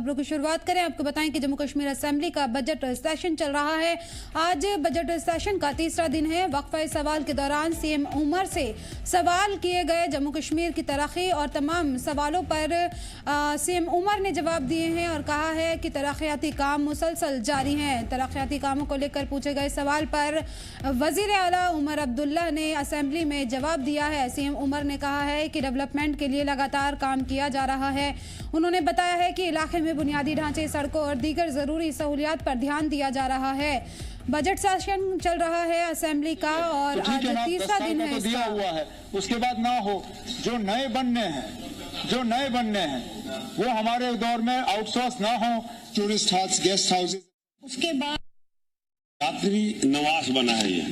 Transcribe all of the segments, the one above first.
खबरों की शुरुआत करें। आपको बताएं कि जम्मू कश्मीर असेंबली का बजट सेशन चल रहा है। आज बजट सेशन का तीसरा दिन है। वक्फा सवाल के दौरान सीएम उमर से सवाल किए गए जम्मू कश्मीर की तरक्की और तमाम सवालों पर सीएम उमर ने जवाब दिए हैं और कहा है कि तरक्याती काम मुसलसल जारी हैं। तरक्याती कामों को लेकर पूछे गए सवाल पर वजीर आला उमर अब्दुल्ला ने असेंबली में जवाब दिया है। सीएम उमर ने कहा है कि डेवलपमेंट के लिए लगातार काम किया जा रहा है। उन्होंने बताया है कि इलाके में बुनियादी ढांचे, सड़कों और दीगर जरूरी सहूलियात पर ध्यान दिया जा रहा है। बजट सेशन चल रहा है असेंबली का और तो आज तीसरा दिन है। तो दिया हुआ है, उसके बाद ना हो जो नए बनने हैं वो हमारे दौर में आउटसोर्स ना हो। टूरिस्ट हाउस, गेस्ट हाउसेज, उसके बाद यात्री निवास बना है ये।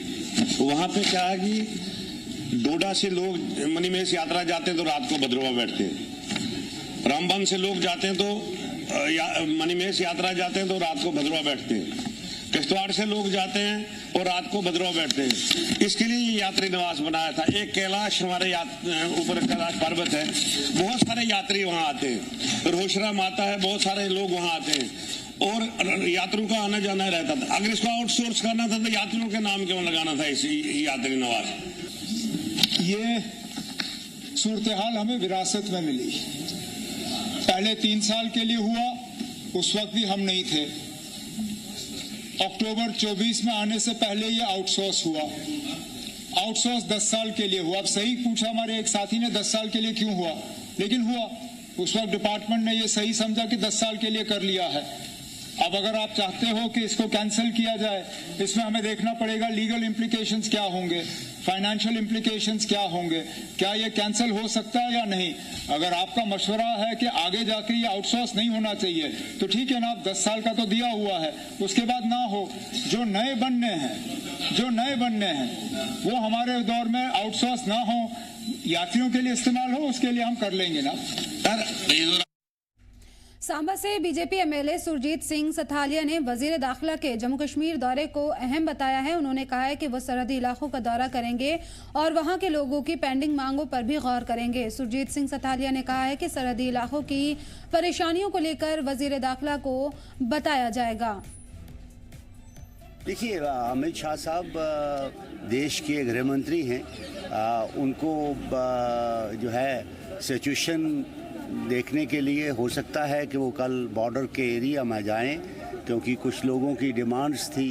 वहां पे क्या है कि डोडा से लोग मणिमहेश यात्रा जाते हैं तो रात को भद्रवा बैठते हैं। रामबन से लोग जाते हैं तो मणिमहेश यात्रा जाते हैं तो रात को भद्रवा बैठते हैं। किश्तवाड़ से लोग जाते हैं और रात को भद्रवा बैठते हैं। इसके लिए ये यात्री निवास बनाया था। एक कैलाश हमारे ऊपर कैलाश पर्वत है, बहुत सारे यात्री वहां आते हैं। रोशरा माता है, बहुत सारे लोग वहां आते हैं और यात्रियों का आना जाना रहता था। अगर इसको आउटसोर्स करना था तो यात्रियों के नाम क्यों लगाना था इस यात्री निवास। ये सूरत हाल हमें विरासत में मिली। पहले 3 साल के लिए हुआ, उस वक्त भी हम नहीं थे। अक्टूबर 24 में आने से पहले ये आउटसोर्स हुआ। आउटसोर्स 10 साल के लिए हुआ। अब सही पूछा हमारे एक साथी ने 10 साल के लिए क्यों हुआ, लेकिन हुआ। उस वक्त डिपार्टमेंट ने ये सही समझा कि 10 साल के लिए कर लिया है। अब अगर आप चाहते हो कि इसको कैंसिल किया जाए, इसमें हमें देखना पड़ेगा लीगल इम्प्लीकेशंस क्या होंगे, फाइनेंशियल इम्प्लीकेशंस क्या होंगे, क्या ये कैंसिल हो सकता है या नहीं। अगर आपका मशवरा है कि आगे जाके ये आउटसोर्स नहीं होना चाहिए तो ठीक है ना, आप 10 साल का तो दिया हुआ है। उसके बाद ना हो जो नए बनने हैं वो हमारे दौर में आउटसोर्स ना हो, यात्रियों के लिए इस्तेमाल हो, उसके लिए हम कर लेंगे ना। सांबा से बीजेपी एमएलए सुरजीत सिंह सथालिया ने वजीर दाखिला के जम्मू कश्मीर दौरे को अहम बताया है। उन्होंने कहा है कि वो सरहदी इलाकों का दौरा करेंगे और वहां के लोगों की पेंडिंग मांगों पर भी गौर करेंगे। सुरजीत सिंह सथालिया ने कहा है कि सरहदी इलाकों की परेशानियों को लेकर वजीर दाखिला को बताया जाएगा। देखिए, अमित शाह साहब देश के गृह मंत्री हैं। उनको जो है सिचुएशन देखने के लिए हो सकता है कि वो कल बॉर्डर के एरिया में जाएं, क्योंकि कुछ लोगों की डिमांड्स थी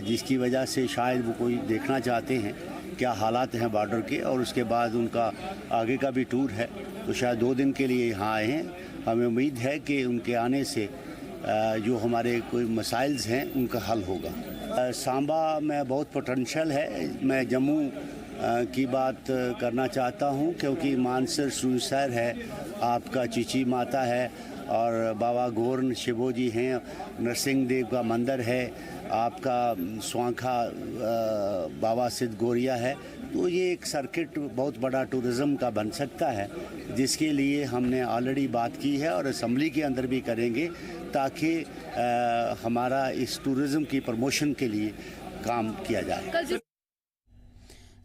जिसकी वजह से शायद वो कोई देखना चाहते हैं क्या हालात हैं बॉर्डर के, और उसके बाद उनका आगे का भी टूर है तो शायद 2 दिन के लिए यहाँ आए हैं। हमें उम्मीद है कि उनके आने से जो हमारे कोई मसाइल्स हैं उनका हल होगा। सांबा में बहुत पोटेंशियल है। मैं जम्मू की बात करना चाहता हूं क्योंकि मानसर सुनसर है, आपका चिची माता है और बाबा गोर्न शिवो जी हैं, नरसिंह देव का मंदिर है, आपका स्वांखा बाबा सिद्ध गोरिया है। तो ये एक सर्किट बहुत बड़ा टूरिज़्म का बन सकता है, जिसके लिए हमने ऑलरेडी बात की है और असेंबली के अंदर भी करेंगे ताकि हमारा इस टूरिज़्म की प्रमोशन के लिए काम किया जाए।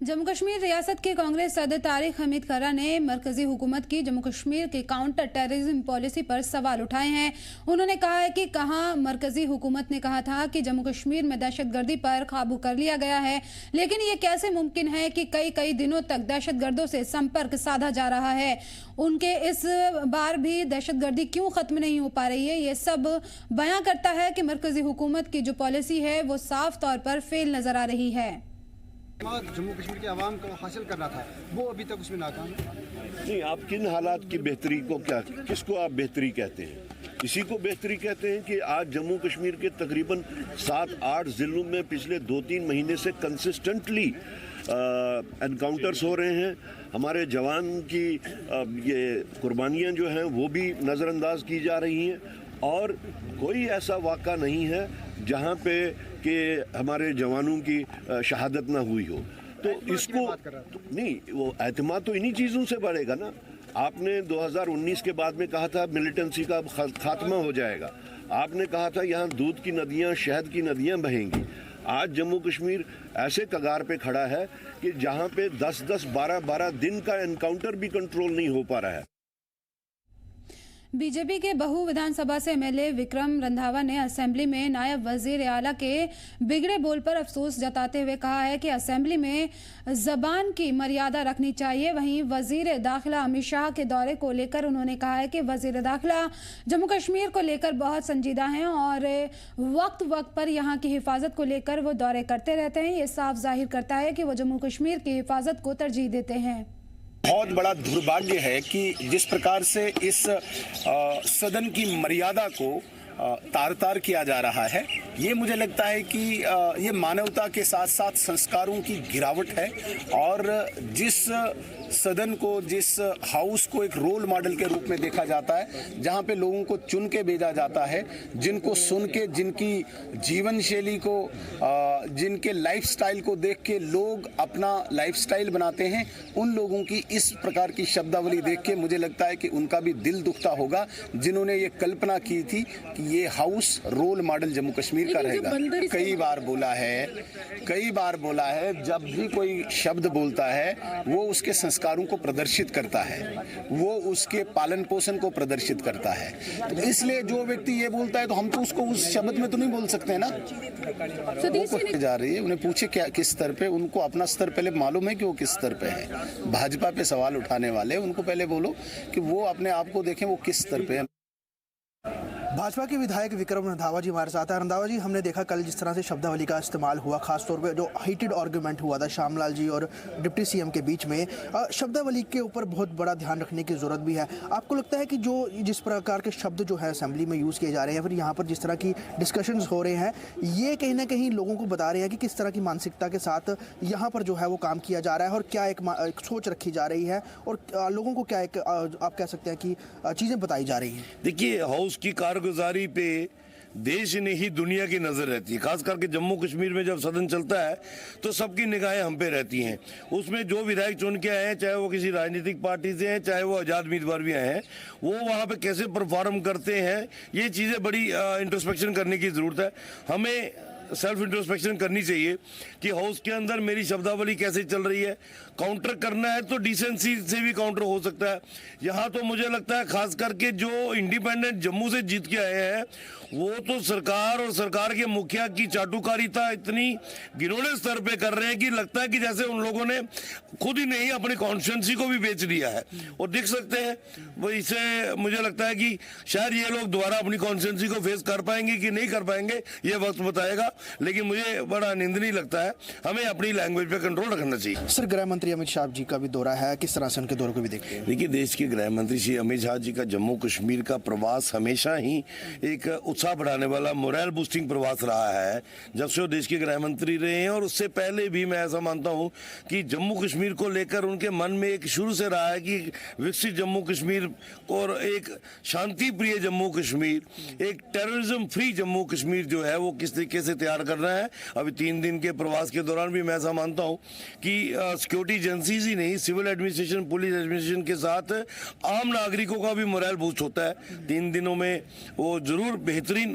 जम्मू कश्मीर रियासत के कांग्रेस सदर तारिक हमीद खर्रा ने मरकजी हुकूमत की जम्मू कश्मीर के काउंटर टेररिज्म पॉलिसी पर सवाल उठाए हैं। उन्होंने कहा है कि कहां मरकजी हुकूमत ने कहा था कि जम्मू कश्मीर में दहशतगर्दी पर काबू कर लिया गया है, लेकिन ये कैसे मुमकिन है कि कई दिनों तक दहशतगर्दों से संपर्क साधा जा रहा है। उनके इस बार भी दहशतगर्दी क्यों खत्म नहीं हो पा रही है, ये सब बयां करता है कि मरकजी हुकूमत की जो पॉलिसी है वो साफ तौर पर फेल नजर आ रही है। जम्मू कश्मीर के आवाम को हासिल करना था वो अभी तक उसमें नाकाम है। नहीं, आप किन हालात की बेहतरी को किसको आप बेहतरी कहते हैं? इसी को बेहतरी कहते हैं कि आज जम्मू कश्मीर के तकरीबन 7-8 जिलों में पिछले 2-3 महीने से कंसिस्टेंटली एनकाउंटर्स हो रहे हैं। हमारे जवान की ये कुर्बानियाँ जो हैं वो भी नज़रअंदाज की जा रही हैं और कोई ऐसा वाक़ा नहीं है जहाँ पे कि हमारे जवानों की शहादत ना हुई हो। तो इसको नहीं, वो एतमाद तो इन्हीं चीज़ों से बढ़ेगा ना। आपने 2019 के बाद में कहा था मिलिटेंसी का खात्मा हो जाएगा। आपने कहा था यहाँ दूध की नदियाँ, शहद की नदियाँ बहेंगी। आज जम्मू कश्मीर ऐसे कगार पे खड़ा है कि जहाँ पे 10-10, 12-12 दिन का एनकाउंटर भी कंट्रोल नहीं हो पा रहा है। बीजेपी के बहु विधानसभा से एमएलए विक्रम रंधावा ने असेंबली में नायब वजीर आला के बिगड़े बोल पर अफसोस जताते हुए कहा है कि असेंबली में जबान की मर्यादा रखनी चाहिए। वहीं वजीर दाखिला अमित शाह के दौरे को लेकर उन्होंने कहा है कि वजीर दाखिला जम्मू कश्मीर को लेकर बहुत संजीदा हैं और वक्त वक्त पर यहाँ की हिफाजत को लेकर वो दौरे करते रहते हैं। ये साफ जाहिर करता है कि वो जम्मू कश्मीर की हिफाजत को तरजीह देते हैं। बहुत बड़ा दुर्भाग्य है कि जिस प्रकार से इस सदन की मर्यादा को तार तार किया जा रहा है, ये मुझे लगता है कि ये मानवता के साथ साथ संस्कारों की गिरावट है। और जिस सदन को, जिस हाउस को एक रोल मॉडल के रूप में देखा जाता है, जहां पे लोगों को चुन के भेजा जाता है, जिनको सुन के, जिनकी जीवन शैली को, जिनके लाइफस्टाइल को देख के लोग अपना लाइफस्टाइल बनाते हैं, उन लोगों की इस प्रकार की शब्दावली देख के मुझे लगता है कि उनका भी दिल दुखता होगा, जिन्होंने ये कल्पना की थी कि ये house role model Jammu Kashmir का रहेगा। कई बार बोला है, जब भी कोई शब्द बोलता है वो उसके संस्कारों को प्रदर्शित करता है, वो उसके पालन पोषण को प्रदर्शित करता है। तो इसलिए जो व्यक्ति ये बोलता है तो हम तो उसको उस शब्द में तो नहीं बोल सकते ना। वो जा रही है, उन्हें पूछे क्या किस स्तर पे, उनको अपना स्तर पहले मालूम है कि वो किस स्तर पे है। भाजपा पे सवाल उठाने वाले उनको पहले बोलो कि वो अपने आप को देखें वो किस स्तर पे है। भाजपा के विधायक विक्रम रंधावा जी हमारे साथ हैं। रंधावा जी, हमने देखा कल जिस तरह से शब्दावली का इस्तेमाल हुआ, खासतौर पे जो हीटेड आर्गुमेंट हुआ था श्यामलाल जी और डिप्टी सीएम के बीच में, शब्दावली के ऊपर बहुत बड़ा ध्यान रखने की जरूरत भी है। आपको लगता है कि जो जिस प्रकार के शब्द जो है असेंबली में यूज़ किए जा रहे हैं, फिर यहाँ पर जिस तरह की डिस्कशंस हो रहे हैं, ये कहीं ना कहीं लोगों को बता रहे हैं कि किस तरह की मानसिकता के साथ यहाँ पर जो है वो काम किया जा रहा है और क्या एक सोच रखी जा रही है और लोगों को क्या एक आप कह सकते हैं कि चीज़ें बताई जा रही हैं। देखिए, हाउस की कारगुजारी पे देश ने ही दुनिया की नजर रहती है। खास करके जम्मू कश्मीर में जब सदन चलता है तो सबकी निगाहें हम पे रहती हैं। उसमें जो विधायक चुन के आए हैं, चाहे वो किसी राजनीतिक पार्टी से हैं, चाहे वो आजाद उम्मीदवार भी आए हैं, वो वहाँ पे कैसे परफॉर्म करते हैं, ये चीज़ें बड़ी इंट्रोस्पेक्शन करने की ज़रूरत है। हमें सेल्फ इंट्रोस्पेक्शन करनी चाहिए कि हाउस के अंदर मेरी शब्दावली कैसे चल रही है। काउंटर करना है तो डिसेंसी से भी काउंटर हो सकता है। यहाँ तो मुझे लगता है खास करके जो इंडिपेंडेंट जम्मू से जीत के आए हैं, वो तो सरकार और सरकार के मुखिया की चाटुकारिता इतनी घिनौने स्तर पे कर रहे हैं कि लगता है कि जैसे उन लोगों ने खुद ही नहीं अपनी कॉन्स्टिट्यूंसी को भी बेच दिया है। और देख सकते हैं वो, इससे मुझे लगता है कि शायद ये लोग दोबारा अपनी कॉन्स्टिट्यूंसी को फेस कर पाएंगे कि नहीं कर पाएंगे, ये वक्त बताएगा। लेकिन मुझे बड़ा निंदनीय लगता है, हमें अपनी लैंग्वेज पे कंट्रोल रखना चाहिए। सर, गृह मंत्री अमित शाह जी का भी दौरा है, किस तरह से उनके दौरे को भी देखते हैं? देखिए, देश के गृह मंत्री श्री अमित शाह जी का जम्मू कश्मीर का प्रवास हमेशा ही एक उत्साह बढ़ाने वाला, मोरल बूस्टिंग प्रवास रहा है जब से वो देश के गृह मंत्री रहे हैं। और उससे पहले भी मैं ऐसा मानता हूं कि जम्मू कश्मीर को लेकर उनके मन में एक शुरू से रहा है कि विकसित जम्मू कश्मीर और एक शांति प्रिय जम्मू कश्मीर, एक टेररिज्म फ्री जम्मू कश्मीर जो है वो किस तरीके से तैयार करना है। अभी 3 दिन के प्रवास के दौरान भी मैं ऐसा मानता हूं कि सिक्योरिटी एजेंसीज ही नहीं, सिविल एडमिनिस्ट्रेशन, पुलिस एडमिनिस्ट्रेशन के साथ आम नागरिकों का भी मोरल बूस्ट होता है। 3 दिनों में वो जरूर बेहतरीन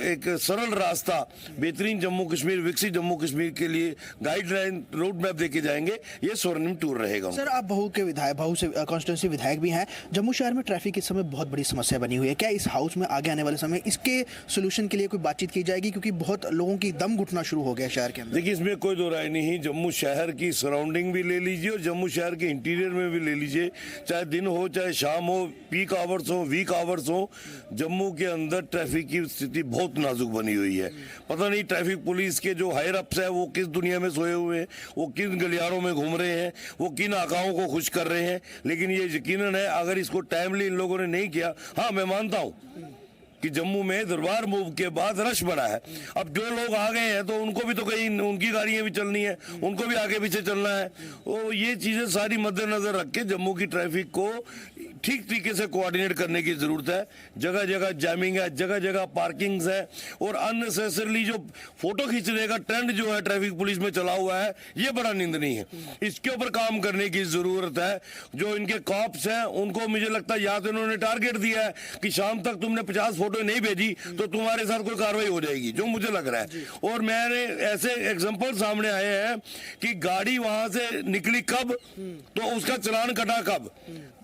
एक सरल रास्ता, बेहतरीन जम्मू कश्मीर, विकसित जम्मू कश्मीर के लिए गाइडलाइन, रोड मैप देके जाएंगे। ये स्वर्णिम टूर रहेगा। सर, आप बहू से कॉन्स्टिट्यूंसी विधायक भी हैं। जम्मू शहर में ट्रैफिक इस समय बहुत बड़ी समस्या बनी हुई है। क्या इस हाउस में आगे आने वाले समय इसके सोल्यूशन के लिए कोई बातचीत की जाएगी, क्योंकि बहुत लोगों की दम घुटना शुरू हो गया शहर के अंदर? देखिए, इसमें कोई दो राय नहीं। जम्मू शहर की सराउंडिंग भी ले लीजिए और जम्मू शहर के इंटीरियर में भी ले लीजिए, चाहे दिन हो चाहे शाम हो, पीक आवर्स हो, वीक आवर्स हो, जम्मू के अंदर ट्रैफिक की स्थिति बहुत नाजुक बनी हुई है। पता नहीं ट्रैफिक पुलिस के जो हायर अप्स है वो किस दुनिया में सोए हुए हैं, वो किन गलियारों में घूम रहे हैं, वो किन आकाओं को खुश कर रहे हैं। लेकिन ये यकीनन है, अगर इसको टाइमली इन लोगों ने नहीं किया, हाँ मैं मानता हूँ कि जम्मू में दरबार मूव के बाद रश बढ़ा है। अब जो लोग आ गए हैं तो उनको भी तो कहीं उनकी गाड़ियां भी चलनी है, उनको भी आगे पीछे चलना है। तो ये चीजें सारी मद्देनजर रख के जम्मू की ट्रैफिक को ठीक तरीके से कोऑर्डिनेट करने की जरूरत है। जगह जगह जैमिंग है, जगह जगह पार्किंग्स है और अननेसेसरली जो फोटो खींचने का ट्रेंड जो है ट्रैफिक पुलिस में चला हुआ है, ये बड़ा निंदनीय है। इसके ऊपर काम करने की जरूरत है। जो इनके कॉप्स हैं उनको मुझे लगता है या तो इन्होंने टारगेट दिया है कि शाम तक तुमने 50 फोटो नहीं भेजी तो तुम्हारे साथ कोई कार्रवाई हो जाएगी, जो मुझे लग रहा है। और मैंने ऐसे एग्जांपल सामने आए हैं कि गाड़ी वहां से निकली कब तो उसका चलान कटा कब।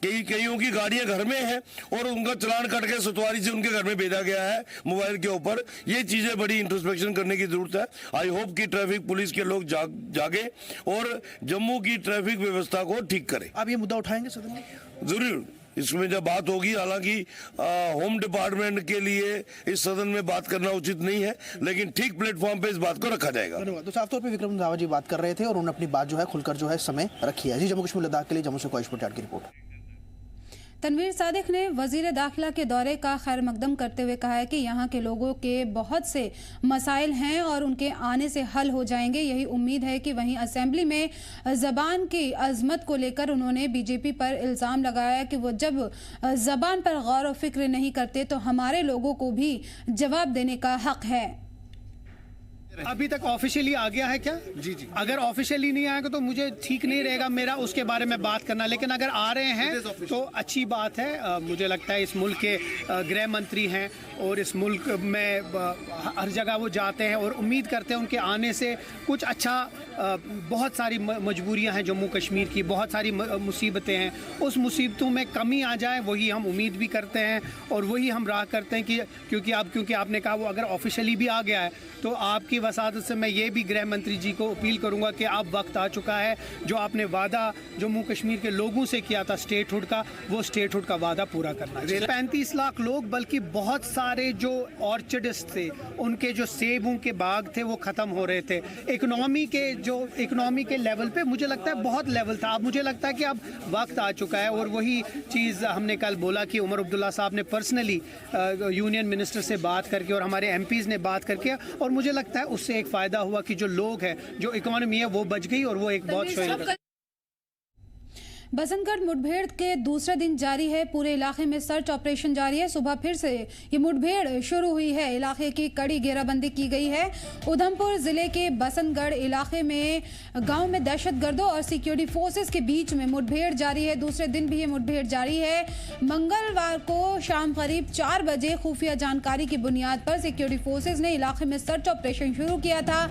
कईयों की गाड़ियां घर में हैं और उनका चालान कट के सतवारी से उनके घर में भेजा गया है मोबाइल के ऊपर। ये चीजें बड़ी इंट्रोस्पेक्शन करने की जरूरत है। आई होप कि ट्रैफिक पुलिस के लोग जागे और जम्मू की ट्रैफिक व्यवस्था को ठीक करें। आप ये मुद्दा उठाएंगे सदन में? जरूर, इसमें जब बात होगी, हालांकि होम डिपार्टमेंट के लिए इस सदन में बात करना उचित नहीं है, लेकिन ठीक प्लेटफॉर्म पे इस बात को रखा जाएगा। धन्यवाद। तो साफ तौर पे विक्रम रंधावा जी बात कर रहे थे और उन्होंने अपनी बात जो है खुलकर जो है समय रखी है। जी, जम्मू कश्मीर लद्दाख के लिए जम्मू से कोइश की रिपोर्ट। तनवीर सादिक ने वजीर दाखिला के दौरे का खैर मकदम करते हुए कहा है कि यहाँ के लोगों के बहुत से मसाइल हैं और उनके आने से हल हो जाएंगे, यही उम्मीद है कि वहीं असेंबली में ज़बान की अजमत को लेकर उन्होंने बीजेपी पर इल्ज़ाम लगाया कि वो जब ज़बान पर गौर व फिक्र नहीं करते तो हमारे लोगों को भी जवाब देने का हक है। अभी तक ऑफिशियली आ गया है क्या? जी जी। अगर ऑफिशियली नहीं आएगा तो मुझे ठीक नहीं रहेगा मेरा उसके बारे में बात करना, लेकिन अगर आ रहे हैं तो अच्छी बात है। मुझे लगता है इस मुल्क के गृह मंत्री हैं और इस मुल्क में हर जगह वो जाते हैं और उम्मीद करते हैं उनके आने से कुछ अच्छा। बहुत सारी मजबूरियां हैं जम्मू कश्मीर की, बहुत सारी मुसीबतें हैं, उस मुसीबतों में कमी आ जाए वही हम उम्मीद भी करते हैं और वही हम राह करते हैं कि क्योंकि आपने कहा वो अगर ऑफिशियली भी आ गया है तो आपकी वसादत से मैं ये भी गृह मंत्री जी को अपील करूंगा कि अब वक्त आ चुका है जो आपने वादा जम्मू कश्मीर के लोगों से किया था स्टेटहुड का, वो स्टेटहुड का वादा पूरा करना चाहिए। 35 लाख लोग, बल्कि बहुत सारे जो ऑर्चर्डिस्ट थे उनके जो सेबों के बाग थे वो ख़त्म हो रहे थे। इकोनॉमी के लेवल पे मुझे लगता है बहुत लेवल था। अब मुझे लगता है कि अब वक्त आ चुका है और वही चीज़ हमने कल बोला कि उमर अब्दुल्ला साहब ने पर्सनली यूनियन मिनिस्टर से बात करके और हमारे एमपीज़ ने बात करके, और मुझे लगता है उससे एक फ़ायदा हुआ कि जो लोग हैं, जो इकोनॉमी है वो बच गई और वो एक बहुत बसंतगढ़ मुठभेड़ के दूसरे दिन जारी है। पूरे इलाके में सर्च ऑपरेशन जारी है। सुबह फिर से ये मुठभेड़ शुरू हुई है। इलाके की कड़ी घेराबंदी की गई है। उधमपुर जिले के बसंतगढ़ इलाके में गांव में दहशतगर्दों और सिक्योरिटी फोर्सेस के बीच में मुठभेड़ जारी है। दूसरे दिन भी ये मुठभेड़ जारी है। मंगलवार को शाम करीब 4 बजे खुफिया जानकारी की बुनियाद पर सिक्योरिटी फोर्सेज ने इलाके में सर्च ऑपरेशन शुरू किया था।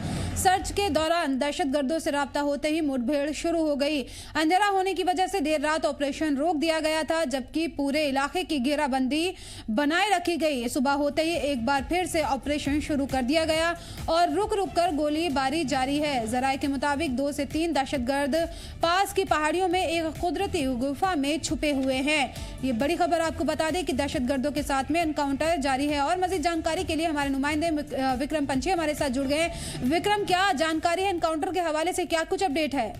सर्च के दौरान दहशतगर्दों से राब्ता होते ही मुठभेड़ शुरू हो गई। अंधेरा होने की वजह से देर रात ऑपरेशन रोक दिया गया था, जबकि पूरे इलाके की घेराबंदी बनाए रखी गई। सुबह होते ही एक बार फिर से ऑपरेशन शुरू कर दिया गया और रुक रुक कर गोलीबारी जारी है। जराये के मुताबिक 2 से 3 दहशतगर्द पास की पहाड़ियों में एक कुदरती गुफा में छुपे हुए हैं। ये बड़ी खबर आपको बता दें कि दहशतगर्दों के साथ में एनकाउंटर जारी है। और मजीद जानकारी के लिए हमारे नुमाइंदे विक्रम पंछी हमारे साथ जुड़ गए। विक्रम, क्या जानकारी है एनकाउंटर के हवाले से, क्या कुछ अपडेट है?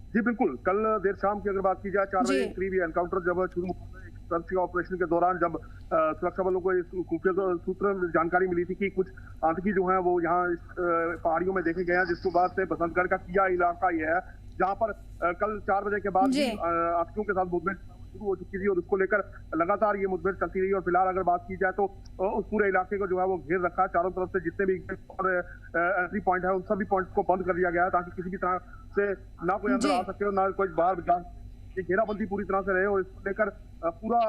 जी बिल्कुल, कल देर शाम की अगर बात की जाए 4 बजे करीब ये एनकाउंटर जब शुरू सर्च ऑपरेशन के दौरान जब सुरक्षा बलों को इस खुफिया सूत्र जानकारी मिली थी कि कुछ आतंकी जो है वो यहाँ पहाड़ियों में देखे गए हैं, जिसके बाद से बसंतगढ़ का किया इलाका ये है जहाँ पर कल 4 बजे के बाद आतंकियों के साथ मुठभेड़ शुरू हो चुकी थी और उसको लेकर लगातार ये मुठभेड़ चलती रही। और फिलहाल अगर बात की जाए तो उस पूरे इलाके को जो है वो घेर रखा है। चारों तरफ से जितने भी और एंट्री पॉइंट है उन सभी पॉइंट्स को बंद कर दिया गया है ताकि किसी भी तरह से ना कोई अंदर आ सके और ना कोई बाहर जा। ये घेराबंदी पूरी तरह से रहे और इसको लेकर पूरा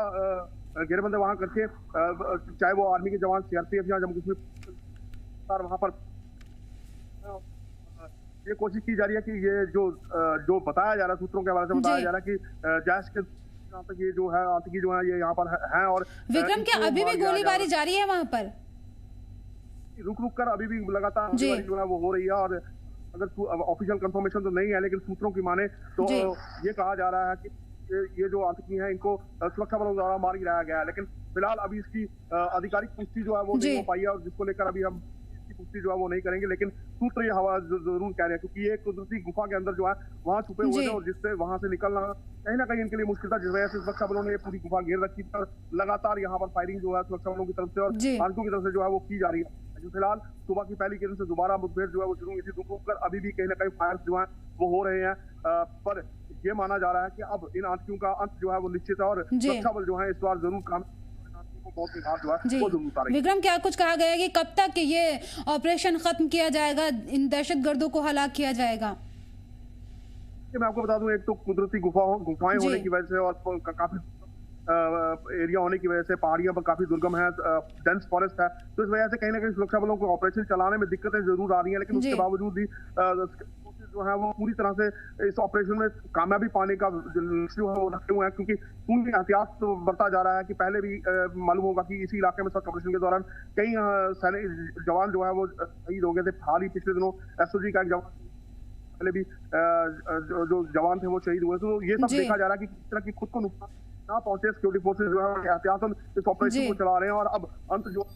घेराबंदी वहां करके चाहे वो आर्मी के जवान, सीआरपीएफ या जम्मू कश्मीर वहां पर ये कोशिश की जा रही है कि ये जो बताया जा रहा है, सूत्रों के हवाले से बताया जा रहा है कि जैश के तक ये जो है आतंकी जो है ये यहाँ पर हैं। और विक्रम, क्या अभी भी गोलीबारी जारी है वहां पर? रुक रुक कर अभी भी लगातार गोलीबारी जो है वो हो रही है। और अगर ऑफिशियल कंफर्मेशन तो नहीं है, लेकिन सूत्रों की माने तो ये कहा जा रहा है कि ये जो आतंकी हैं इनको सुरक्षा बलों द्वारा मार गिराया गया है। लेकिन फिलहाल अभी इसकी आधिकारिक पुष्टि जो है वो नहीं हो पाई है और जिसको लेकर अभी हम पुष्टि जो है वो नहीं करेंगे। लेकिन सूत्र ये हवा जरूर कह रहे हैं क्योंकि ये कुदरती गुफा के अंदर जो है वहां छुपे हुए थे और जिससे वहां से निकलना कहीं ना कहीं इनके लिए मुश्किल था, जिस वजह से सुरक्षा बलों ने ये पूरी गुफा घेर रखी थी और लगातार यहाँ पर फायरिंग जो है सुरक्षा बलों की तरफ से और आतंकियों की तरफ से जो है वो की जा रही है। फिलहाल सुबह की पहली किरण से दोबारा मुठभेड़ जो है वो शुरू हुई थी। रुक रुक कर अभी भी कहीं ना कहीं फायर जो है वो हो रहे हैं, पर ये माना जा रहा है कि अब इन आतंकियों का अंत जो है वो निश्चित है और सुरक्षा बल जो है इस बार जरूर काम विक्रम, क्या कुछ कहा गया है कि कब तक ये ऑपरेशन खत्म किया जाएगा, इन दहशतगर्दों को हलाक किया जाएगा? मैं आपको बता दूं, एक तो कुदरती गुफाएं होने की वजह से और काफी एरिया होने की वजह से पहाड़ियों पर काफी दुर्गम है, डेंस फॉरेस्ट है, तो इस वजह से कहीं ना कहीं सुरक्षा बलों को ऑपरेशन चलाने में दिक्कतें जरूर आ रही हैं। लेकिन उसके बावजूद भी जो है वो पूरी तरह से इस ऑपरेशन में कामयाबी पाने का जो है वो रखे हुए हैं, क्योंकि पूरी एहतियात तो बरता जा रहा है कि पहले भी मालूम होगा कि इसी इलाके में सर्च ऑपरेशन के दौरान कई सैनिक जवान जो है वो शहीद हो गए थे। हाल ही पिछले दिनों एसओजी का एक जवान पहले भी जो जवान थे वो शहीद हुए। तो ये सब देखा जा रहा है कि किस तरह की खुद को नुकसान ना पहुंचे, सिक्योरिटी फोर्सेज जो है एहतियातन इस ऑपरेशन को चला रहे हैं। और अब अंत जो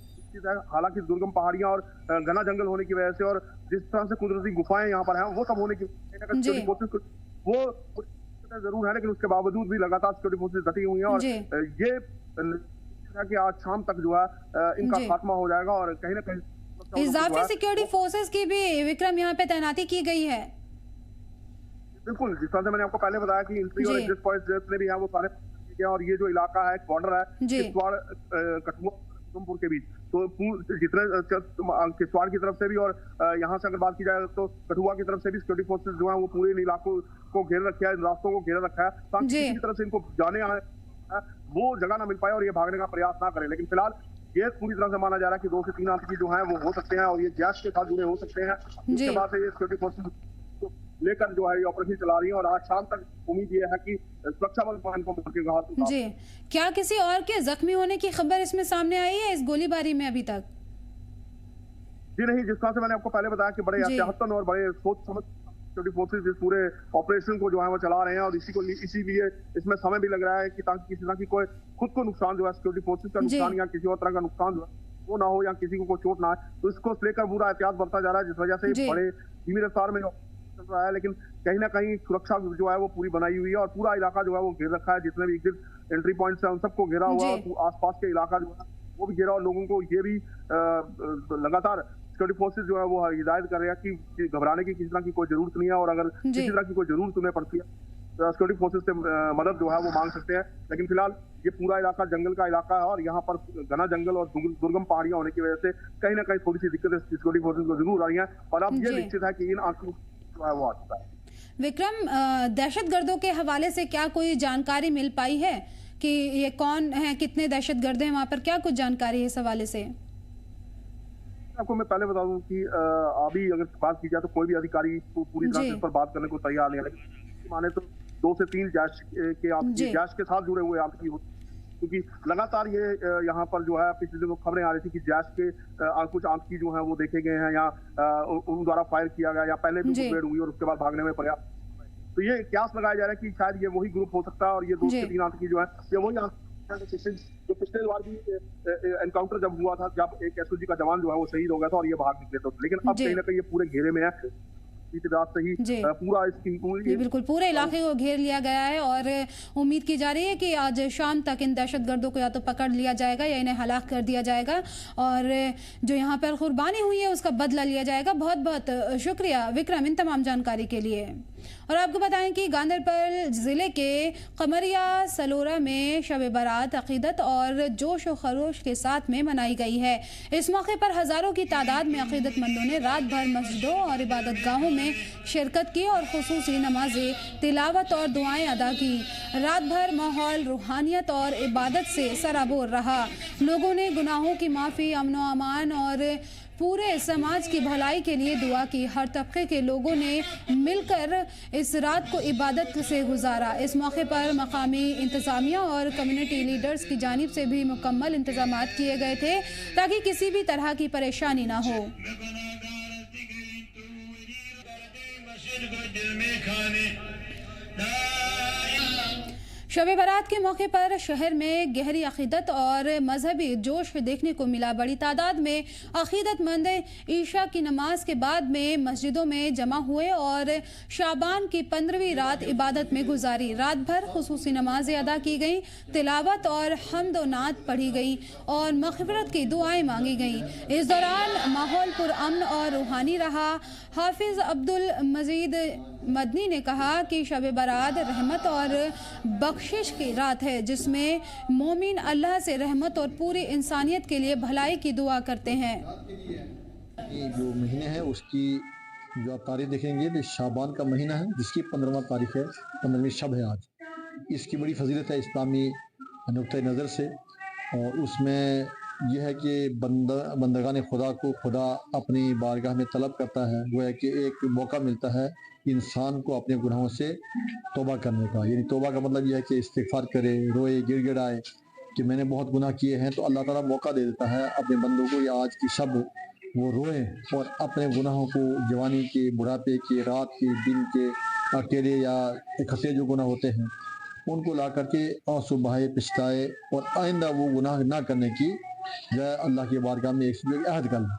हालांकि दुर्गम पहाड़ियां और घना जंगल होने की वजह से और जिस तरह से कुदरती गुफाएं यहाँ पर हैं वो सब होने की सिक्योरिटी फोर्सेज वो जरूर है, लेकिन उसके बावजूद भी लगातार सिक्योरिटी फोर्सेज डटी हुई हैं। और ये कि आज शाम तक जो है इनका खात्मा हो जाएगा। और कहीं ना कहीं इजाफी सिक्योरिटी फोर्सेज की भी विक्रम यहाँ पे तैनाती की गई है। बिल्कुल, जिस तरह से मैंने आपको पहले बताया कि इंट्री और एग्जिट पॉइंट जितने भी हैं वो सारे, और ये जो इलाका है बॉर्डर है किश्तवाड़ कठुआ उधमपुर के बीच, तो जितने किश्तवाड़ की तरफ से भी और यहाँ से अगर बात की जाए तो कठुआ की तरफ से भी सिक्योरिटी फोर्सेज जो है वो पूरे इन इलाकों को घेर रखा है, इन रास्तों को घेर रखा है ताकि किसी तरफ से इनको जाने आने वो जगह ना मिल पाए और ये भागने का प्रयास ना करें। लेकिन फिलहाल ये पूरी तरह से माना जा रहा है कि 2 से 3 आतंकी जो है वो हो सकते हैं और ये जैश के साथ जुड़े हो सकते हैं। इसके बाद से ये सिक्योरिटी फोर्सेज लेकर जो है ये ऑपरेशन चला रही है और आज शाम तक उम्मीद ये है कि सुरक्षा बल इनको मौके जी। क्या किसी और के जख्मी होने की खबर इसमें सामने आई है इस गोलीबारी में अभी तक? जी नहीं, जिस तरह से मैंने आपको पहले बताया कि बड़े एहतियातन और बड़े सोच समझ सिक्योरिटी फोर्सेज इस पूरे ऑपरेशन को जो है वो चला रहे हैं और इसीलिए इसमें समय भी लग रहा है कि ताकि किसी तरह की कोई खुद को नुकसान जो है सिक्योरिटी फोर्सेज का नुकसान या किसी और तरह का नुकसान जो है वो ना हो या किसी को कोई चोट ना आए, तो इसको लेकर पूरा एहतियात बरता जा रहा है, जिस वजह से बड़े धीमी रफ्तार में चल रहा है। लेकिन कहीं ना कहीं सुरक्षा जो है वो पूरी बनाई हुई है और पूरा इलाका जो है वो घेर रखा है, जितने भी एग्जिट एंट्री पॉइंट्स हैं उन सबको घेरा हुआ है, आसपास के इलाका जो है वो भी घेरा और लोगों को ये भी लगातार सिक्योरिटी फोर्सेज जो है वो हिदायत कर रहे हैं कि घबराने की किसी तरह की कोई जरूरत नहीं है और अगर किसी तरह की कोई जरूरत उन्हें पड़ती है तो सिक्योरिटी फोर्सेज से मदद जो है वो मांग सकते हैं। लेकिन फिलहाल ये पूरा इलाका जंगल का इलाका है और यहाँ पर घना जंगल और दुर्गम पहाड़ियां होने की वजह से कहीं ना कहीं थोड़ी सी दिक्कतें सिक्योरिटी फोर्सेज को जरूर आ रही है। और अब ये निश्चित है कि इन आंकड़ों जो है वो आ चुका है। विक्रम, दहशतगर्दों के हवाले से क्या कोई जानकारी मिल पाई है कि ये कौन है, कितने दहशतगर्द हैं वहां पर, क्या कुछ जानकारी है इस हवाले से? आपको मैं पहले बता दूं कि अभी अगर बात की जाए तो कोई भी अधिकारी पूरी तरह से इस पर बात करने को तैयार नहीं है। माने तो 2 से 3 जैश के साथ जुड़े हुए आतंकी होते, क्योंकि लगातार ये यहाँ पर जो है पिछले दिनों खबरें आ रही थी कि जैश के कुछ आतंकी जो हैं वो देखे गए हैं या उन द्वारा फायर किया गया या पहले भी मुठभेड़ हुई और उसके बाद भागने में प्रयास। तो ये क्यास लगाया जा रहा है कि शायद ये वही ग्रुप हो सकता है और ये 2 से 3 आतंकी जो है ये वही जो पिछले बार भी एनकाउंटर जब हुआ था, जब एक एसओजी का जवान जो है वो शहीद हो गया था और ये भाग निकले थे। लेकिन अब कहीं ना कहीं ये पूरे घेरे में है, बीती रात से ही पूरा इसकी बिल्कुल पूरे इलाके को घेर लिया गया है और उम्मीद की जा रही है कि आज शाम तक इन दहशतगर्दों को या तो पकड़ लिया जाएगा या इन्हें हलाक कर दिया जाएगा और जो यहाँ पर कुर्बानी हुई है उसका बदला लिया जाएगा। बहुत बहुत शुक्रिया विक्रम इन तमाम जानकारी के लिए। और आपको बताएं कि गांधरबल जिले के कमरिया सलोरा में शब बारात अकीदत और जोश व खरोश के साथ में मनाई गई है। इस मौके पर हजारों की तादाद में अकीदतमंदों ने रात भर मस्जिदों और इबादत गाहों में शिरकत की और खुसूसी नमाजें, तिलावत और दुआएं अदा की। रात भर माहौल रूहानियत और इबादत से सराबोर रहा। लोगों ने गुनाहों की माफ़ी, अमन व अमान और पूरे समाज की भलाई के लिए दुआ की। हर तबके के लोगों ने मिलकर इस रात को इबादत से गुजारा। इस मौके पर मकामी इंतजामिया और कम्युनिटी लीडर्स की जानिब से भी मुकम्मल इंतजामात किए गए थे ताकि किसी भी तरह की परेशानी ना हो। शब बारात के मौके पर शहर में गहरी अकीदत और मजहबी जोश देखने को मिला। बड़ी तादाद में अकीदतमंद ईशा की नमाज के बाद में मस्जिदों में जमा हुए और शाबान की 15वीं रात इबादत में गुजारी। रात भर खुसूसी नमाजें अदा की गई, तिलावत और हम्द व नात पढ़ी गई और मग़फ़िरत की दुआएं मांगी गईं। इस दौरान माहौल पुरअमन और रूहानी रहा। हाफिज अब्दुल मजीद मदनी ने कहा कि शब बारात रहमत और बख्शिश की रात है जिसमें मोमिन अल्लाह से रहमत और पूरी इंसानियत के लिए भलाई की दुआ करते हैं। जो महीने हैं उसकी जो आप तारीख देखेंगे तो शाबान का महीना है जिसकी 15वां तारीख है, 15वीं शब है आज। इसकी बड़ी फजीलत है इस्लामी नुक्ते नज़र से और उसमें यह है कि बंदगान खुदा को खुदा अपनी बारगाह में तलब करता है। वो है कि एक मौका मिलता है इंसान को अपने गुनाहों से तौबा करने का। यानी तौबा का मतलब यह है कि इस्तिगफार करे, रोए, गिड़गिड़ाए कि मैंने बहुत गुनाह किए हैं, तो अल्लाह ताला मौका दे देता है अपने बंदों को या आज की शब वो रोएं और अपने गुनाहों को, जवानी के, बुढ़ापे के, रात के, दिन के, अकेले या इकट्ठे जो गुनाह होते हैं उनको ला करके आंसू बहाए, पछताए और आइंदा वो गुनाह ना करने की जो है अल्लाह की बारगाह में एक अहद कर लें।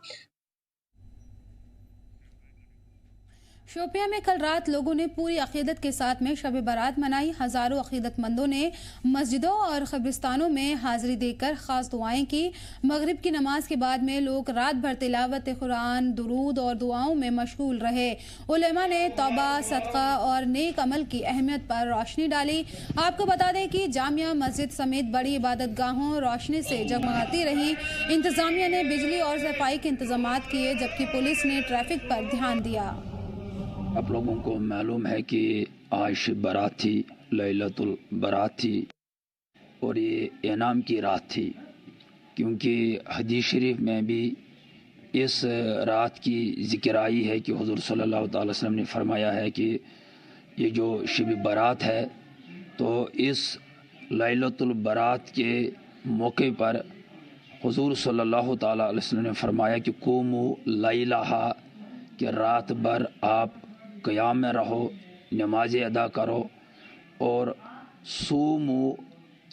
शोपियां में कल रात लोगों ने पूरी अकीदत के साथ में शब बारात मनाई। हजारों अकीदतमंदों ने मस्जिदों और कब्रिस्तानों में हाजिरी देकर खास दुआएं की। मगरिब की नमाज के बाद में लोग रात भर तिलावत कुरान, दुरूद और दुआओं में मशगूल रहे। उलेमा ने तौबा, सदका और नेक अमल की अहमियत पर रोशनी डाली। आपको बता दें कि जामिया मस्जिद समेत बड़ी इबादत गाहों रोशनी से जगमगाती रही। इंतजामिया ने बिजली और सफाई के इंतजाम किए, जबकि पुलिस ने ट्रैफिक पर ध्यान दिया। आप लोगों को मालूम है कि आज शब बारात थी, लैलतुल बारात थी और ये इनाम की रात थी, क्योंकि हदीस शरीफ में भी इस रात की ज़िक्र आई है कि हुज़ूर सल्लल्लाहु अलैहि वसल्लम ने फरमाया है कि ये जो शब बारात है तो इस लैलतुल बारात के मौके पर हुज़ूर सल्लल्लाहु अलैहि वसल्लम ने फरमाया कि कुमू लैलाहा, कि रात भर आप क़याम में रहो, नमाज़ें अदा करो और सूमू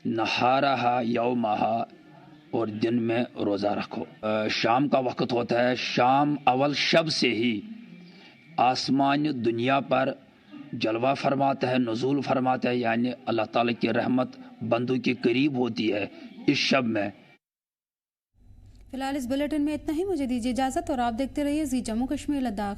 नहारहा यौमहा, और दिन में रोज़ा रखो। शाम का वक्त होता है, शाम अवल शब से ही आसमान दुनिया पर जलवा फरमाता है, नुज़ूल फरमाता है, यानी अल्लाह ताला की रहमत बंदों के करीब होती है इस शब में। फिलहाल इस बुलेटिन में इतना ही। मुझे दीजिए इजाज़त और आप देखते रहिए जी जम्मू कश्मीर लद्दाख।